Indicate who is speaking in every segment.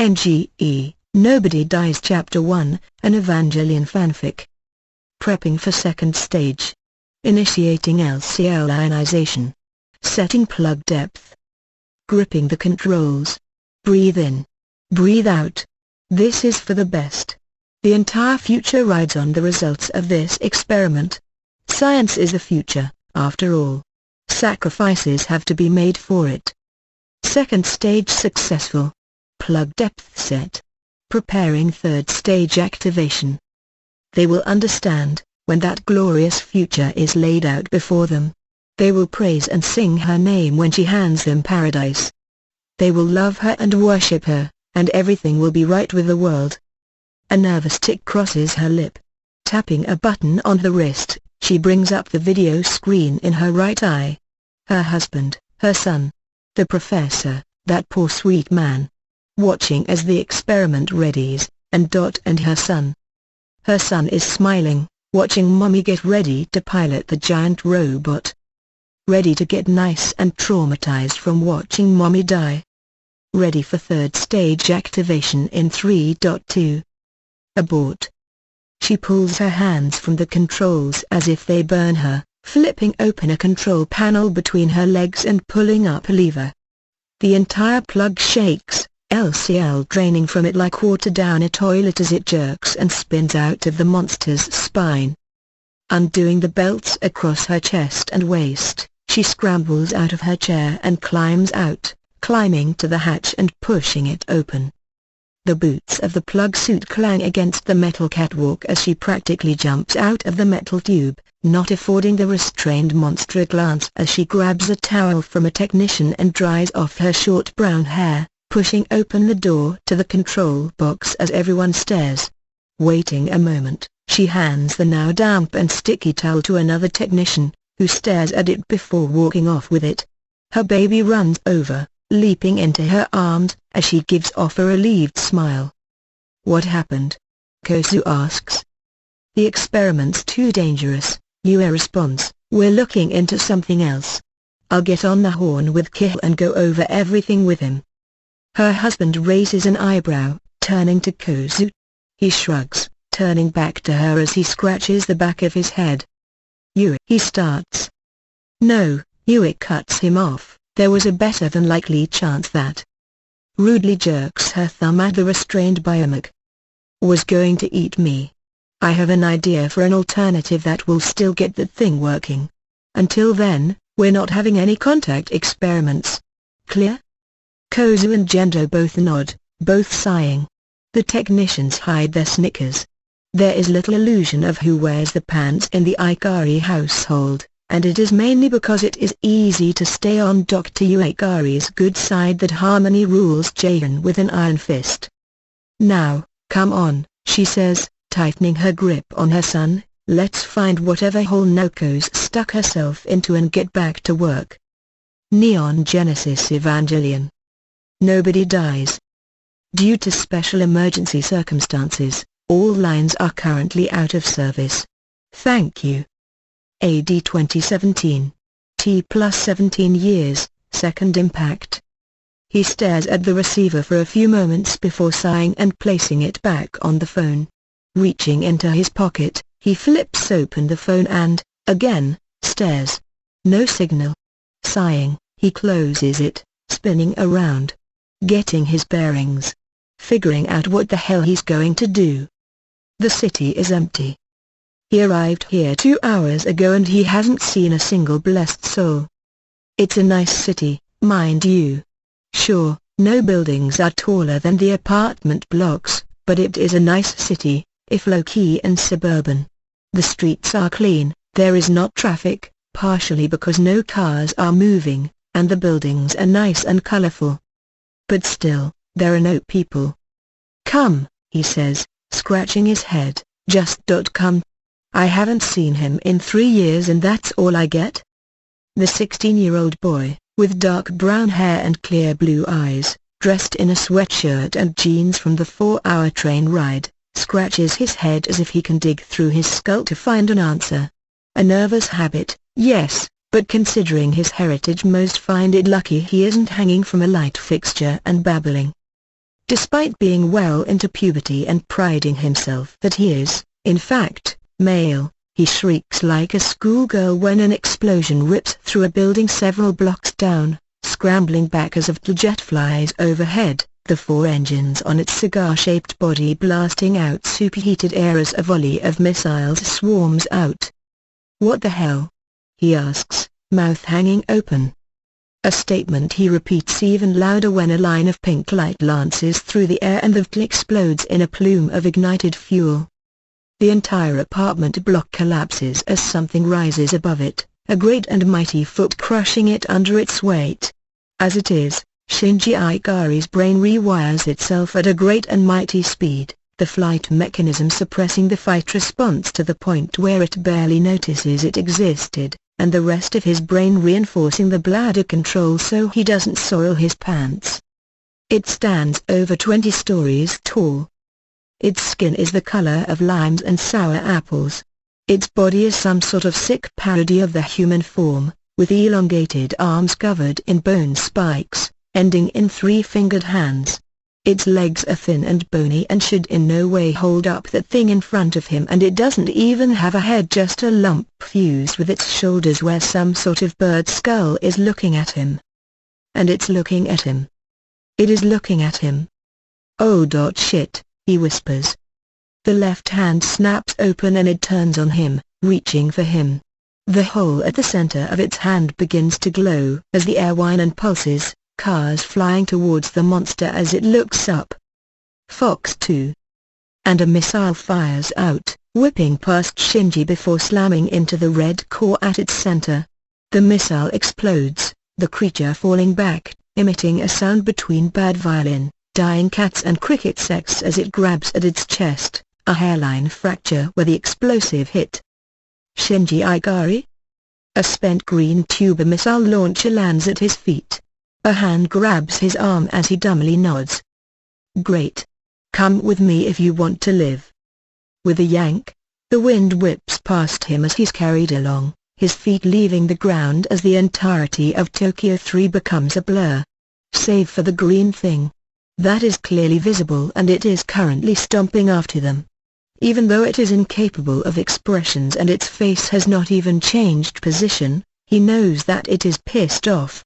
Speaker 1: NGE, Nobody Dies Chapter 1, an Evangelion fanfic. Prepping for second stage. Initiating LCL ionization. Setting plug depth. Gripping the controls. Breathe in. Breathe out. This is for the best. The entire future rides on the results of this experiment. Science is the future, after all. Sacrifices have to be made for it. Second stage successful. Plug depth set. Preparing third stage activation. They will understand, when that glorious future is laid out before them. They will praise and sing her name when she hands them paradise. They will love her and worship her, and everything will be right with the world. A nervous tick crosses her lip. Tapping a button on the wrist, she brings up the video screen in her right eye. Her husband, her son. The professor, that poor sweet man. Watching as the experiment readies, and Dot and her son. Her son is smiling, watching Mommy get ready to pilot the giant robot. Ready to get nice and traumatized from watching Mommy die. Ready for third stage activation in 3.2. Abort. She pulls her hands from the controls as if they burn her, flipping open a control panel between her legs and pulling up a lever. The entire plug shakes, LCL draining from it like water down a toilet as it jerks and spins out of the monster's spine. Undoing the belts across her chest and waist, she scrambles out of her chair and climbs out, climbing to the hatch and pushing it open. The boots of the plug suit clang against the metal catwalk as she practically jumps out of the metal tube, not affording the restrained monster a glance as she grabs a towel from a technician and dries off her short brown hair, pushing open the door to the control box as everyone stares. Waiting a moment, she hands the now damp and sticky towel to another technician, who stares at it before walking off with it. Her baby runs over, leaping into her arms, as she gives off a relieved smile. "What happened?" Kozu asks. "The experiment's too dangerous," Yue responds. "We're looking into something else. I'll get on the horn with Kill and go over everything with him." Her husband raises an eyebrow, turning to Kozu. He shrugs, turning back to her as he scratches the back of his head. "Yue," he starts. "No," Yue cuts him off. "There was a better than likely chance that." Rudely jerks her thumb at the restrained biomech. "Was going to eat me. I have an idea for an alternative that will still get that thing working. Until then, we're not having any contact experiments. Clear?" Kozu and Gendo both nod, both sighing. The technicians hide their snickers. There is little illusion of who wears the pants in the Ikari household, and it is mainly because it is easy to stay on Dr. Ikari's good side that harmony rules Jahan with an iron fist. "Now, come on," she says, tightening her grip on her son. "Let's find whatever hole Noko's stuck herself into and get back to work." Neon Genesis Evangelion. Nobody dies. Due to special emergency circumstances, all lines are currently out of service. Thank you. AD 2017. T+17 years, second impact. He stares at the receiver for a few moments before sighing and placing it back on the phone. Reaching into his pocket, he flips open the phone and, again, stares. No signal. Sighing, he closes it, spinning around. Getting his bearings. Figuring out what the hell he's going to do. The city is empty. He arrived here 2 hours ago and he hasn't seen a single blessed soul. It's a nice city, mind you. Sure, no buildings are taller than the apartment blocks, but it is a nice city, if low-key and suburban. The streets are clean, there is not traffic, partially because no cars are moving, and the buildings are nice and colorful. But still, there are no people. "Come," he says, scratching his head, "just come. I haven't seen him in 3 years and that's all I get?" The 16-year-old boy, with dark brown hair and clear blue eyes, dressed in a sweatshirt and jeans from the 4-hour train ride, scratches his head as if he can dig through his skull to find an answer. A nervous habit, yes, but considering his heritage most find it lucky he isn't hanging from a light fixture and babbling. Despite being well into puberty and priding himself that he is, in fact, male, he shrieks like a schoolgirl when an explosion rips through a building several blocks down, scrambling back as the jet flies overhead, the four engines on its cigar-shaped body blasting out superheated air as a volley of missiles swarms out. "What the hell?" he asks, mouth hanging open. A statement he repeats even louder when a line of pink light lances through the air and the VT explodes in a plume of ignited fuel. The entire apartment block collapses as something rises above it, a great and mighty foot crushing it under its weight. As it is, Shinji Ikari's brain rewires itself at a great and mighty speed, the flight mechanism suppressing the fight response to the point where it barely notices it existed, and the rest of his brain reinforcing the bladder control so he doesn't soil his pants. It stands over 20 stories tall. Its skin is the color of limes and sour apples. Its body is some sort of sick parody of the human form, with elongated arms covered in bone spikes, ending in three-fingered hands. Its legs are thin and bony and should in no way hold up that thing in front of him, and it doesn't even have a head, just a lump fused with its shoulders where some sort of bird skull is looking at him. And it's looking at him. It is looking at him. "Oh shit," he whispers. The left hand snaps open and it turns on him, reaching for him. The hole at the center of its hand begins to glow as the air whines and pulses, cars flying towards the monster as it looks up. Fox 2. And a missile fires out, whipping past Shinji before slamming into the red core at its center. The missile explodes, the creature falling back, emitting a sound between bad violin, dying cats and cricket sex as it grabs at its chest, a hairline fracture where the explosive hit. Shinji Ikari? A spent green tuber missile launcher lands at his feet. A hand grabs his arm as he dumbly nods. "Great. Come with me if you want to live." With a yank, the wind whips past him as he's carried along, his feet leaving the ground as the entirety of Tokyo 3 becomes a blur. Save for the green thing. That is clearly visible, and it is currently stomping after them. Even though it is incapable of expressions and its face has not even changed position, he knows that it is pissed off.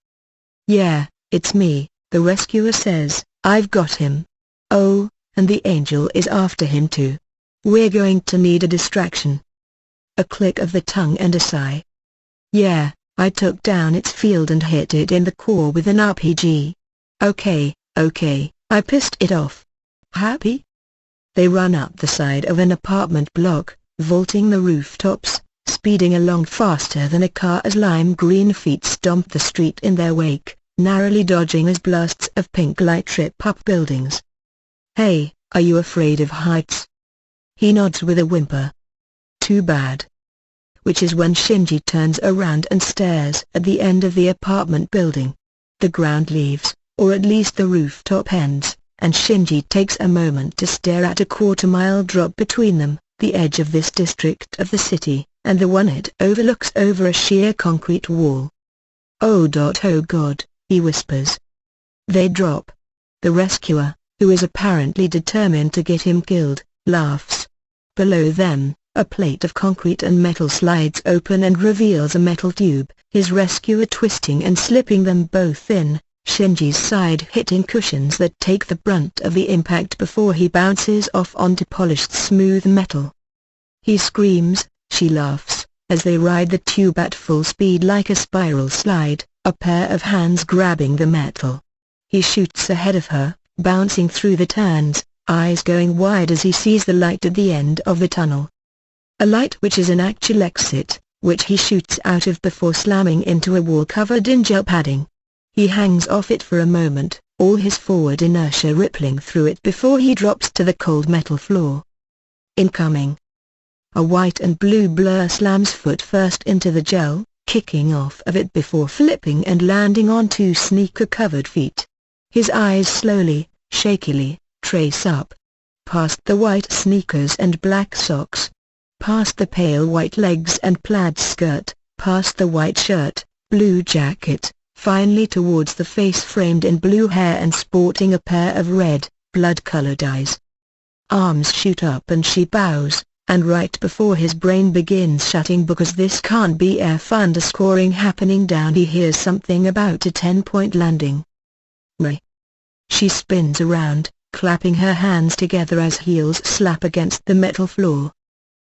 Speaker 1: "Yeah, it's me," the rescuer says, "I've got him." "Oh, and the angel is after him too. We're going to need a distraction." A click of the tongue and a sigh. "Yeah, I took down its field and hit it in the core with an RPG. Okay, I pissed it off. Happy?" They run up the side of an apartment block, vaulting the rooftops, speeding along faster than a car as lime green feet stomp the street in their wake, narrowly dodging as blasts of pink light trip up buildings. "Hey, are you afraid of heights?" He nods with a whimper. "Too bad." Which is when Shinji turns around and stares at the end of the apartment building. The ground leaves, or at least the rooftop ends, and Shinji takes a moment to stare at a quarter-mile drop between them, the edge of this district of the city, and the one it overlooks over a sheer concrete wall. Oh God," he whispers. They drop. The rescuer, who is apparently determined to get him killed, laughs. Below them, a plate of concrete and metal slides open and reveals a metal tube, his rescuer twisting and slipping them both in, Shinji's side hitting cushions that take the brunt of the impact before he bounces off onto polished smooth metal. He screams, she laughs, as they ride the tube at full speed like a spiral slide, a pair of hands grabbing the metal. He shoots ahead of her, bouncing through the turns, eyes going wide as he sees the light at the end of the tunnel. A light which is an actual exit, which he shoots out of before slamming into a wall covered in gel padding. He hangs off it for a moment, all his forward inertia rippling through it before he drops to the cold metal floor. Incoming. A white and blue blur slams foot first into the gel, kicking off of it before flipping and landing on two sneaker-covered feet. His eyes slowly, shakily, trace up. Past the white sneakers and black socks. Past the pale white legs and plaid skirt, past the white shirt, blue jacket, finally towards the face framed in blue hair and sporting a pair of red, blood-colored eyes. Arms shoot up and she bows, and right before his brain begins shutting because this can't be F_scoring happening down, he hears something about a 10-point landing. Ray. She spins around, clapping her hands together as heels slap against the metal floor.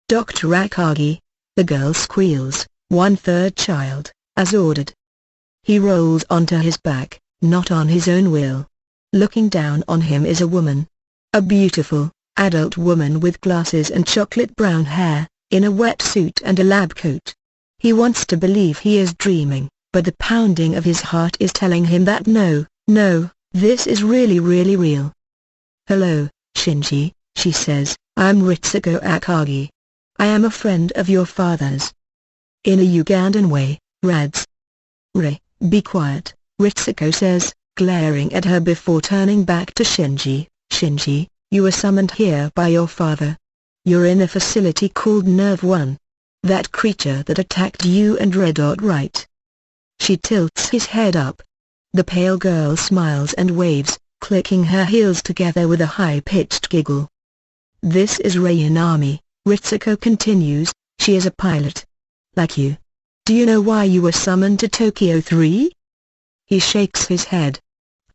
Speaker 1: Dr. Akagi. The girl squeals, 1/3 child, as ordered. He rolls onto his back, not on his own will. Looking down on him is a woman. A beautiful, adult woman with glasses and chocolate brown hair, in a wetsuit and a lab coat. He wants to believe he is dreaming, but the pounding of his heart is telling him that no, this is really real. "Hello, Shinji," she says, "I'm Ritsuko Akagi. I am a friend of your father's." In a Ugandan way, Rads. Be quiet, Ritsuko says, glaring at her before turning back to Shinji. "Shinji, you were summoned here by your father. You're in a facility called Nerve 1. That creature that attacked you and Red Dot, right?" She tilts his head up. The pale girl smiles and waves, clicking her heels together with a high-pitched giggle. "This is Rayan Army," Ritsuko continues. "She is a pilot. Like you. Do you know why you were summoned to Tokyo 3? He shakes his head.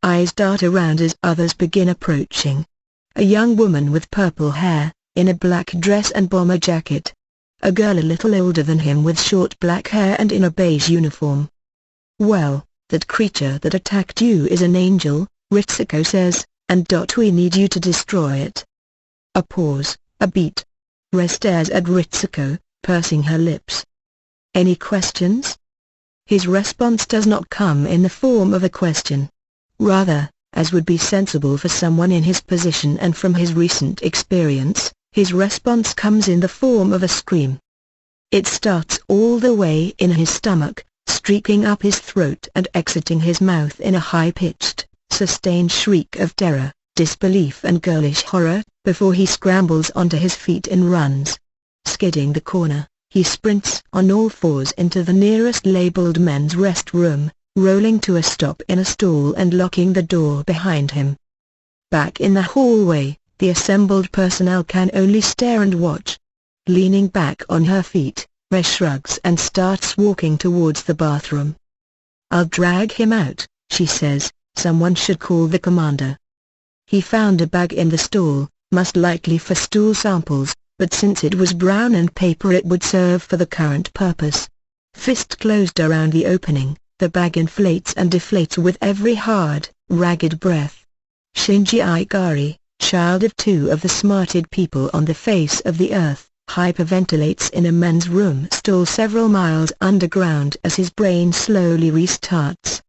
Speaker 1: Eyes dart around as others begin approaching. A young woman with purple hair, in a black dress and bomber jacket. A girl a little older than him with short black hair and in a beige uniform. "Well, that creature that attacked you is an angel," Ritsuko says, "and we need you to destroy it." A pause, a beat. Re stares at Ritsuko, pursing her lips. "Any questions?" His response does not come in the form of a question. Rather, as would be sensible for someone in his position and from his recent experience, his response comes in the form of a scream. It starts all the way in his stomach, streaking up his throat and exiting his mouth in a high-pitched, sustained shriek of terror, disbelief and girlish horror, before he scrambles onto his feet and runs. Skidding the corner, he sprints on all fours into the nearest labeled men's restroom, rolling to a stop in a stall and locking the door behind him. Back in the hallway, the assembled personnel can only stare and watch. Leaning back on her feet, Re shrugs and starts walking towards the bathroom. "I'll drag him out," she says. "Someone should call the commander." He found a bag in the stall, most likely for stool samples, but since it was brown and paper it would serve for the current purpose. Fist closed around the opening, the bag inflates and deflates with every hard, ragged breath. Shinji Ikari, child of two of the smartest people on the face of the earth, hyperventilates in a men's room stall several miles underground as his brain slowly restarts.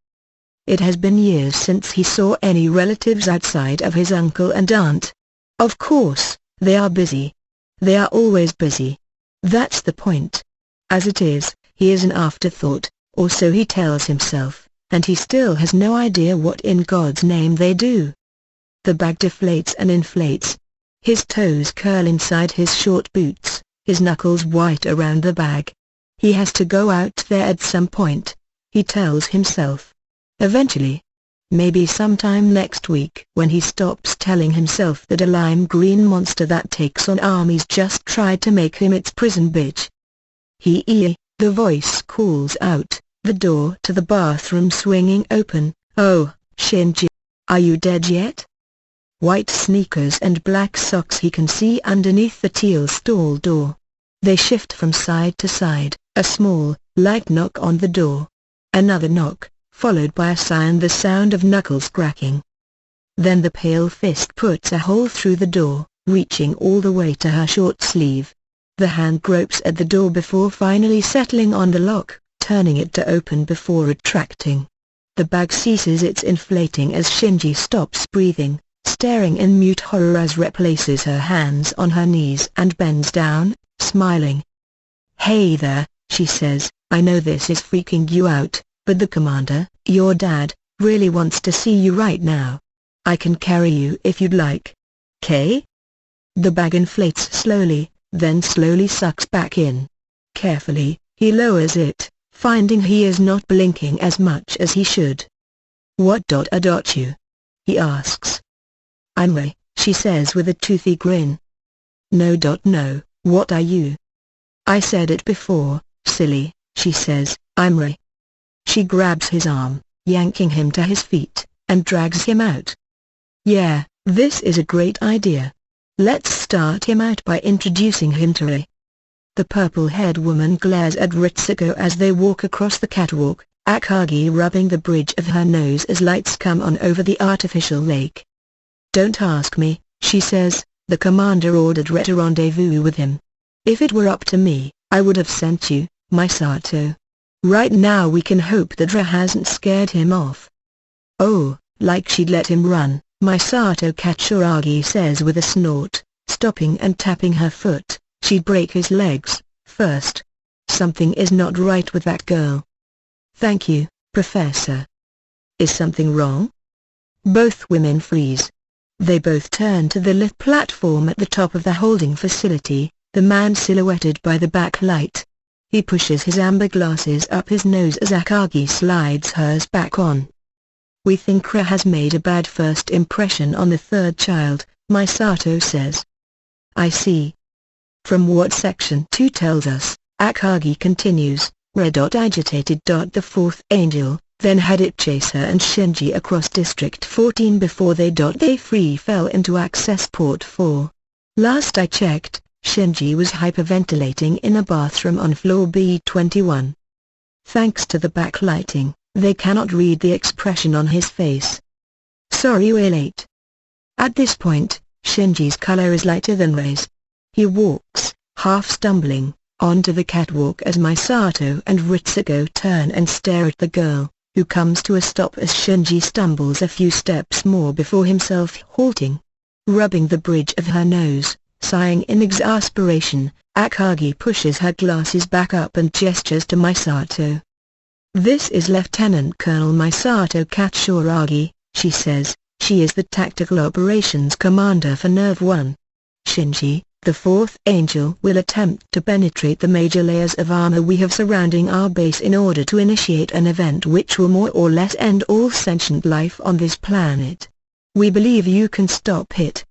Speaker 1: It has been years since he saw any relatives outside of his uncle and aunt. Of course, they are busy. They are always busy. That's the point. As it is, he is an afterthought, or so he tells himself, and he still has no idea what in God's name they do. The bag deflates and inflates. His toes curl inside his short boots, his knuckles white around the bag. He has to go out there at some point, he tells himself. Eventually. Maybe sometime next week. When he stops telling himself that a lime green monster that takes on armies just tried to make him its prison bitch. The voice calls out, the door to the bathroom swinging open. "Oh, Shinji. Are you dead yet?" White sneakers and black socks he can see underneath the teal stall door. They shift from side to side, a small, light knock on the door. Another knock, followed by a sigh and the sound of knuckles cracking. Then the pale fist puts a hole through the door, reaching all the way to her short sleeve. The hand gropes at the door before finally settling on the lock, turning it to open before retracting. The bag ceases its inflating as Shinji stops breathing, staring in mute horror as Re places her hands on her knees and bends down, smiling. "Hey there," she says, "I know this is freaking you out, but the commander, your dad, really wants to see you right now. I can carry you if you'd like. 'Kay?" The bag inflates slowly, then slowly sucks back in. Carefully, he lowers it, finding he is not blinking as much as he should. "What you?" he asks. "I'm Ray," she says with a toothy grin. "No. No, what are you?" "I said it before, silly," she says, "I'm Ray." She grabs his arm, yanking him to his feet, and drags him out. "Yeah, this is a great idea. Let's start him out by introducing him to Ray." The purple-haired woman glares at Ritsuko as they walk across the catwalk, Akagi rubbing the bridge of her nose as lights come on over the artificial lake. "Don't ask me," she says, "the commander ordered Ray to rendezvous with him. If it were up to me, I would have sent you, Misato. Right now we can hope that Ray hasn't scared him off." "Oh, like she'd let him run," Misato Katsuragi says with a snort, stopping and tapping her foot. "She'd break his legs, first. Something is not right with that girl." "Thank you, Professor." "Is something wrong?" Both women freeze. They both turn to the lift platform at the top of the holding facility, the man silhouetted by the backlight. He pushes his amber glasses up his nose as Akagi slides hers back on. "We think Ray has made a bad first impression on the third child," Misato says. "I see. From what Section 2 tells us," Akagi continues, "Ray.agitated. The fourth angel, then had it chase her and Shinji across District 14 before they free fell into access port 4. Last I checked, Shinji was hyperventilating in a bathroom on floor B21. Thanks to the backlighting, they cannot read the expression on his face. Sorry we're late." At this point, Shinji's color is lighter than Ray's. He walks, half stumbling, onto the catwalk as Misato and Ritsuko turn and stare at the girl, who comes to a stop as Shinji stumbles a few steps more before himself halting. Rubbing the bridge of her nose, sighing in exasperation, Akagi pushes her glasses back up and gestures to Misato. "This is Lieutenant Colonel Misato Katsuragi," she says. "She is the Tactical Operations Commander for Nerve 1. Shinji, the fourth angel, will attempt to penetrate the major layers of armor we have surrounding our base in order to initiate an event which will more or less end all sentient life on this planet. We believe you can stop it."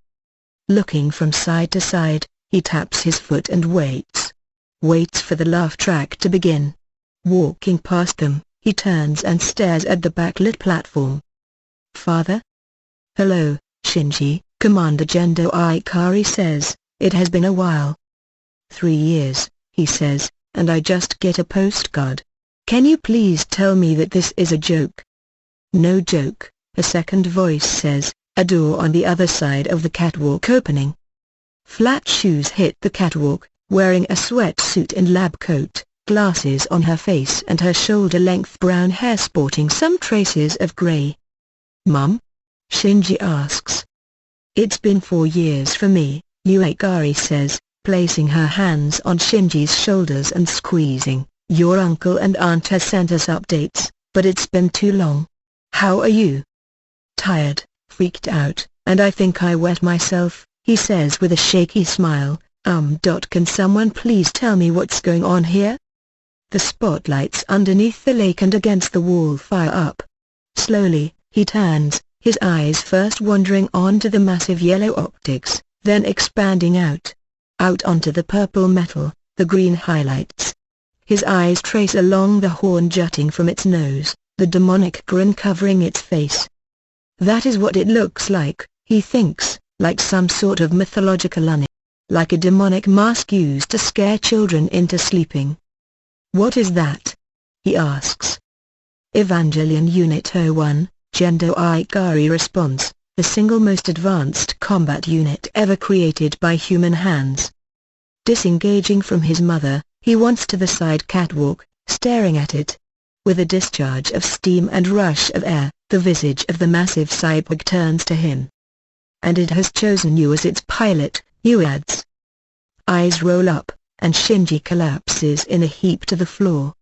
Speaker 1: Looking from side to side, he taps his foot and waits. Waits for the laugh track to begin. Walking past them, he turns and stares at the backlit platform. "Father?" "Hello, Shinji," Commander Gendo Ikari says. "It has been a while." 3 years, he says, "and I just get a postcard. Can you please tell me that this is a joke?" "No joke," a second voice says, a door on the other side of the catwalk opening. Flat shoes hit the catwalk, wearing a sweatsuit and lab coat, glasses on her face and her shoulder-length brown hair sporting some traces of gray. "Mom?" Shinji asks. "It's been 4 years for me," Ikari says, placing her hands on Shinji's shoulders and squeezing. "Your uncle and aunt has sent us updates, but it's been too long. How are you?" "Tired, freaked out, and I think I wet myself," he says with a shaky smile. Can someone please tell me what's going on here?" The spotlights underneath the lake and against the wall fire up. Slowly, he turns, his eyes first wandering onto the massive yellow optics, then expanding out onto the purple metal, the green highlights. His eyes trace along the horn jutting from its nose, the demonic grin covering its face. That is what it looks like, he thinks, like some sort of mythological animal, like a demonic mask used to scare children into sleeping. "What is that?" he asks. "Evangelion Unit 01, Gendo Ikari responds, the single most advanced combat unit ever created by human hands." Disengaging from his mother, he wants to the side catwalk, staring at it. With a discharge of steam and rush of air, the visage of the massive cyborg turns to him. "And it has chosen you as its pilot," he adds. Eyes roll up, and Shinji collapses in a heap to the floor.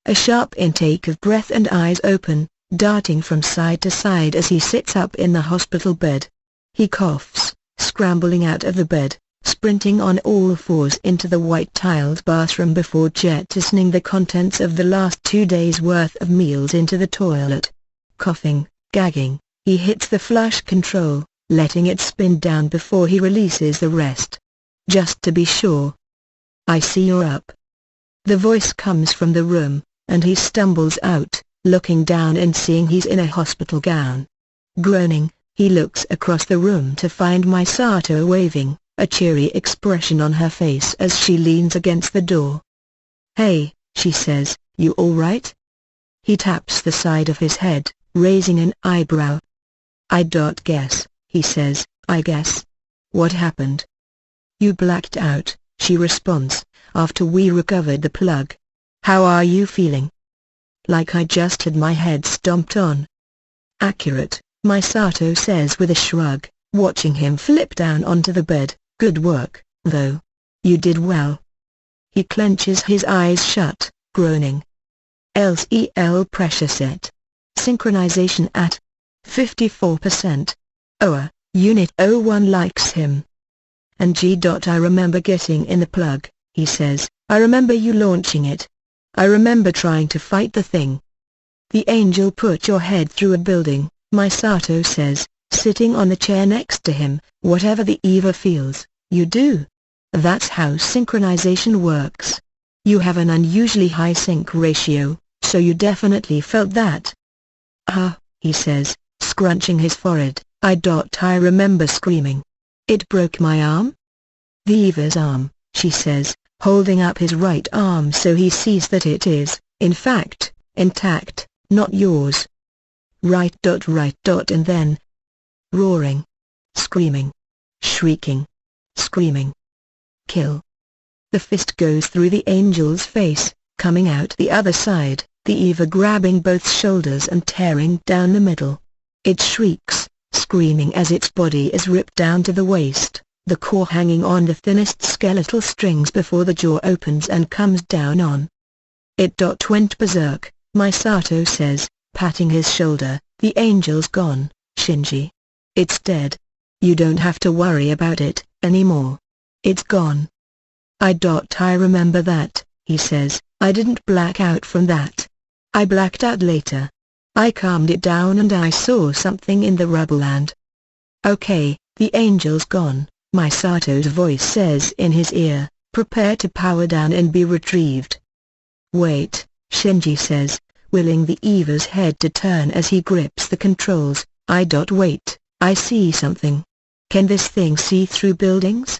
Speaker 1: A sharp intake of breath and eyes open, darting from side to side as he sits up in the hospital bed. He coughs, scrambling out of the bed, sprinting on all fours into the white-tiled bathroom before jettisoning the contents of the last 2 days' worth of meals into the toilet. Coughing, gagging, he hits the flush control, letting it spin down before he releases the rest. Just to be sure. I see you're up. The voice comes from the room, and he stumbles out, looking down and seeing he's in a hospital gown. Groaning, he looks across the room to find Misato waving, a cheery expression on her face as she leans against the door. "Hey," she says, "you all right?" He taps the side of his head, raising an eyebrow. "I don't guess," he says, "I guess. What happened?" "You blacked out," she responds, "after we recovered the plug. How are you feeling?" "Like I just had my head stomped on." "Accurate," Misato says with a shrug, watching him flip down onto the bed. "Good work, though. You did well." He clenches his eyes shut, groaning. LCL pressure set. Synchronization at 54%. OA, Unit 01 likes him. NGE. "I remember getting in the plug," he says. "I remember you launching it. I remember trying to fight the thing." "The angel put your head through a building," Misato says, sitting on the chair next to him. "Whatever the Eva feels, you do. That's how synchronization works. You have an unusually high sync ratio, so you definitely felt that." He says, scrunching his forehead. I remember screaming. "It broke my arm?" "The Eva's arm," she says, holding up his right arm so he sees that it is, in fact, intact, not yours. Right. And then, roaring, screaming, shrieking, screaming. "Kill." The fist goes through the angel's face, coming out the other side, the Eva grabbing both shoulders and tearing down the middle. It shrieks, screaming as its body is ripped down to the waist, the core hanging on the thinnest skeletal strings before the jaw opens and comes down on. "It went berserk," Misato says, patting his shoulder. "The angel's gone, Shinji. It's dead. You don't have to worry about it anymore. It's gone." I remember that," he says. "I didn't black out from that. I blacked out later. I calmed it down and I saw something in the rubble and—" "Okay, the angel's gone," Misato's voice says in his ear. "Prepare to power down and be retrieved." "Wait," Shinji says, willing the Eva's head to turn as he grips the controls. Wait, I see something. Can this thing see through buildings?"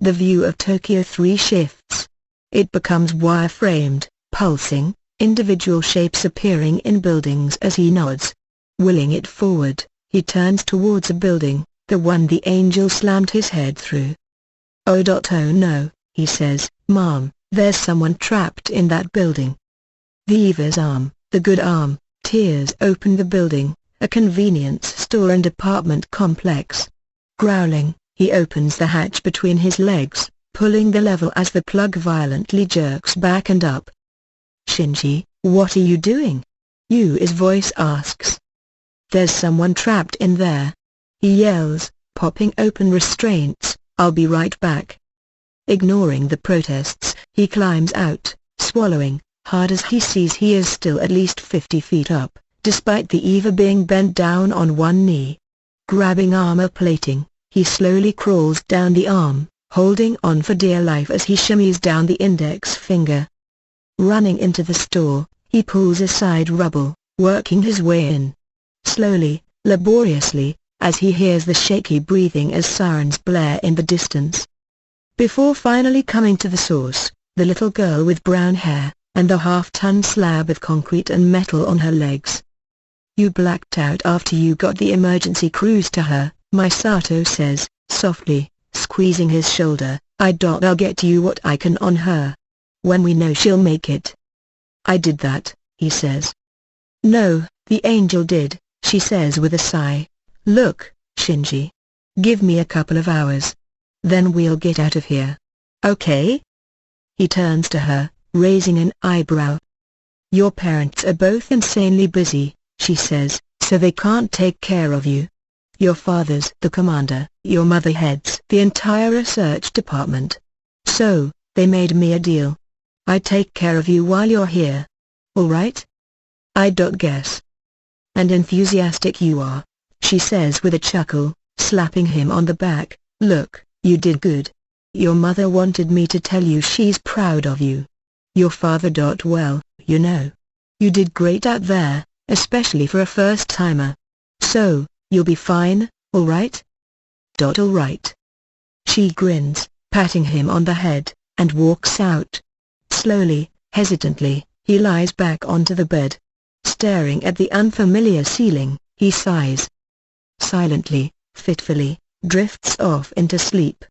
Speaker 1: The view of Tokyo 3 shifts. It becomes wire-framed, pulsing, individual shapes appearing in buildings as he nods. Willing it forward, he turns towards a building, the one the angel slammed his head through. Oh no," he says, "Mom, there's someone trapped in that building." The Eva's arm, the good arm, tears open the building, a convenience store and apartment complex. Growling, he opens the hatch between his legs, pulling the lever as the plug violently jerks back and up. "Shinji, what are you doing?" His voice asks. "There's someone trapped in there," he yells, popping open restraints. "I'll be right back." Ignoring the protests, he climbs out, swallowing hard as he sees he is still at least 50 feet up, despite the Eva being bent down on one knee. Grabbing armor plating, he slowly crawls down the arm, holding on for dear life as he shimmies down the index finger. Running into the store, he pulls aside rubble, working his way in. Slowly, laboriously, as he hears the shaky breathing as sirens blare in the distance. Before finally coming to the source, the little girl with brown hair, and the half-ton slab of concrete and metal on her legs. "You blacked out after you got the emergency cruise to her," Misato says, softly, squeezing his shoulder. "I'll get you what I can on her. When we know she'll make it." "I did that," he says. "No, the angel did," she says with a sigh. "Look, Shinji. Give me a couple of hours. Then we'll get out of here. Okay?" He turns to her, raising an eyebrow. "Your parents are both insanely busy," she says, "so they can't take care of you. Your father's the commander, your mother heads the entire research department. So, they made me a deal. I take care of you while you're here. All right?" "I don't guess." "And enthusiastic you are," she says with a chuckle. slapping him on the back. "Look, you did good. Your mother wanted me to tell you she's proud of you. Your father. Well, you know. You did great out there, especially for a first-timer. So, you'll be fine, all right?" "All right." She grins, patting him on the head, and walks out. Slowly, hesitantly, he lies back onto the bed. Staring at the unfamiliar ceiling, he sighs. Silently, fitfully, drifts off into sleep.